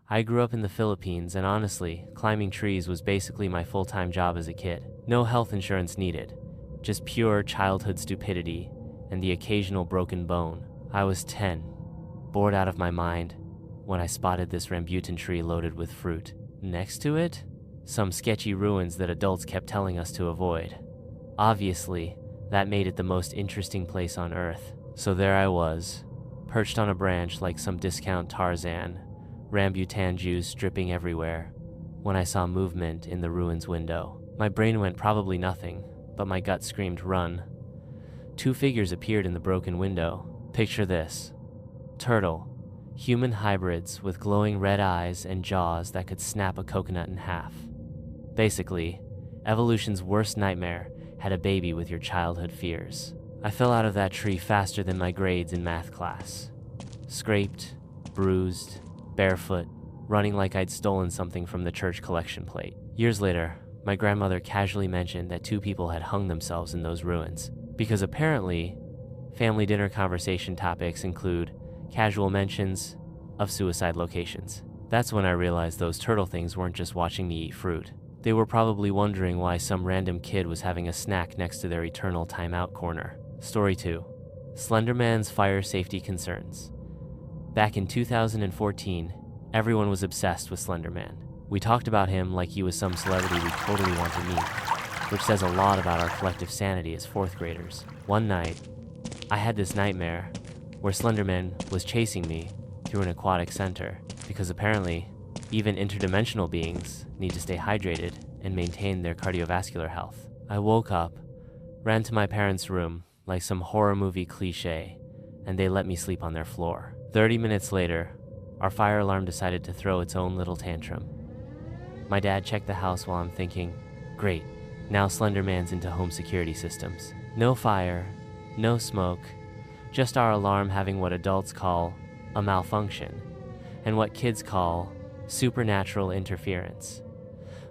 I grew up in the Philippines, and honestly, climbing trees was basically my full-time job as a kid. No health insurance needed, just pure childhood stupidity and the occasional broken bone. I was 10, bored out of my mind, when I spotted this rambutan tree loaded with fruit. Next to it, some sketchy ruins that adults kept telling us to avoid. Obviously, that made it the most interesting place on earth. So there I was, perched on a branch like some discount Tarzan, rambutan juice dripping everywhere, when I saw movement in the ruins window. My brain went probably nothing, but my gut screamed run. 2 figures appeared in the broken window. Picture this: turtle, human hybrids with glowing red eyes and jaws that could snap a coconut in half. Basically, evolution's worst nightmare had a baby with your childhood fears. I fell out of that tree faster than my grades in math class. Scraped, bruised, barefoot, running like I'd stolen something from the church collection plate. Years later, my grandmother casually mentioned that 2 people had hung themselves in those ruins, because apparently, family dinner conversation topics include casual mentions of suicide locations. That's when I realized those turtle things weren't just watching me eat fruit. They were probably wondering why some random kid was having a snack next to their eternal timeout corner. Story 2. Slenderman's fire safety concerns. Back in 2014, everyone was obsessed with Slenderman. We talked about him like he was some celebrity we totally want to meet, which says a lot about our collective sanity as 4th graders. One night, I had this nightmare where Slenderman was chasing me through an aquatic center, because apparently, even interdimensional beings need to stay hydrated and maintain their cardiovascular health. I woke up, ran to my parents' room like some horror movie cliche, and they let me sleep on their floor. 30 minutes later, our fire alarm decided to throw its own little tantrum. My dad checked the house while I'm thinking, great, now Slenderman's into home security systems. No fire, no smoke, just our alarm having what adults call a malfunction, and what kids call supernatural interference.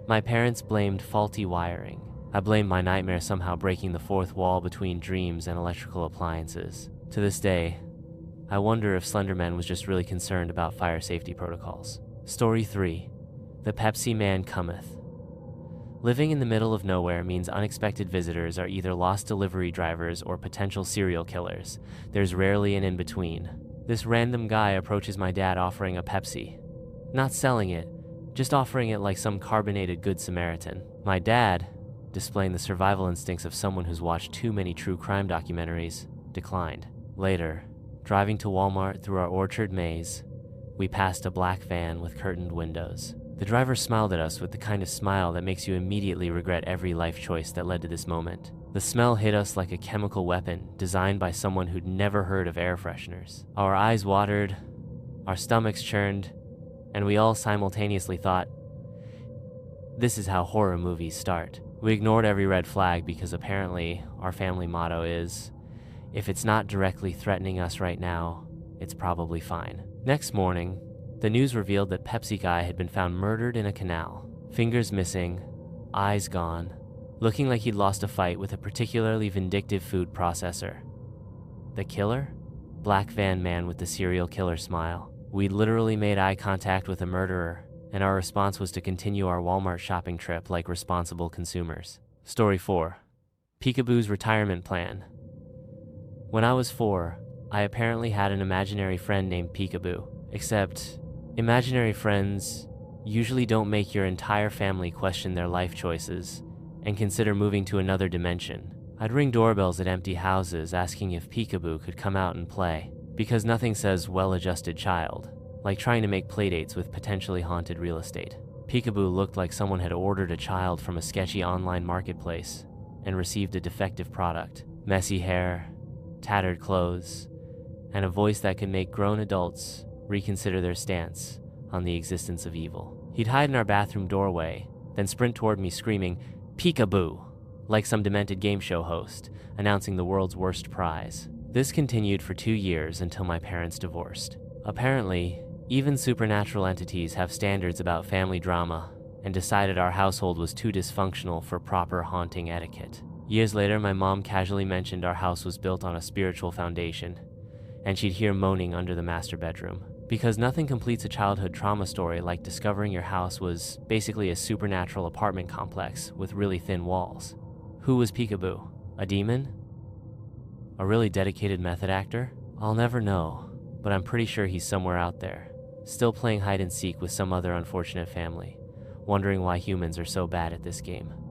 My parents blamed faulty wiring. I blamed my nightmare somehow breaking the 4th wall between dreams and electrical appliances. To this day, I wonder if Slenderman was just really concerned about fire safety protocols. Story 3. The Pepsi Man Cometh. Living in the middle of nowhere means unexpected visitors are either lost delivery drivers or potential serial killers. There's rarely an in-between. This random guy approaches my dad offering a Pepsi. Not selling it, just offering it like some carbonated Good Samaritan. My dad, displaying the survival instincts of someone who's watched too many true crime documentaries, declined. Later, driving to Walmart through our orchard maze, we passed a black van with curtained windows. The driver smiled at us with the kind of smile that makes you immediately regret every life choice that led to this moment. The smell hit us like a chemical weapon designed by someone who'd never heard of air fresheners. Our eyes watered, our stomachs churned, and we all simultaneously thought, this is how horror movies start. We ignored every red flag because apparently our family motto is, if it's not directly threatening us right now, it's probably fine. Next morning, the news revealed that Pepsi Guy had been found murdered in a canal. Fingers missing, eyes gone, looking like he'd lost a fight with a particularly vindictive food processor. The killer? Black van man with the serial killer smile. We literally made eye contact with a murderer, and our response was to continue our Walmart shopping trip like responsible consumers. Story 4. Peekaboo's retirement plan. When I was 4, I apparently had an imaginary friend named Peekaboo. Except, imaginary friends usually don't make your entire family question their life choices and consider moving to another dimension. I'd ring doorbells at empty houses asking if Peekaboo could come out and play, because nothing says well-adjusted child like trying to make playdates with potentially haunted real estate. Peekaboo looked like someone had ordered a child from a sketchy online marketplace and received a defective product. Messy hair, tattered clothes, and a voice that could make grown adults reconsider their stance on the existence of evil. He'd hide in our bathroom doorway, then sprint toward me screaming, "Peekaboo!" like some demented game show host, announcing the world's worst prize. This continued for 2 years until my parents divorced. Apparently, even supernatural entities have standards about family drama, and decided our household was too dysfunctional for proper haunting etiquette. Years later, my mom casually mentioned our house was built on a spiritual foundation, and she'd hear moaning under the master bedroom. Because nothing completes a childhood trauma story like discovering your house was basically a supernatural apartment complex with really thin walls. Who was Peekaboo? A demon? A really dedicated method actor? I'll never know, but I'm pretty sure he's somewhere out there, still playing hide and seek with some other unfortunate family, wondering why humans are so bad at this game.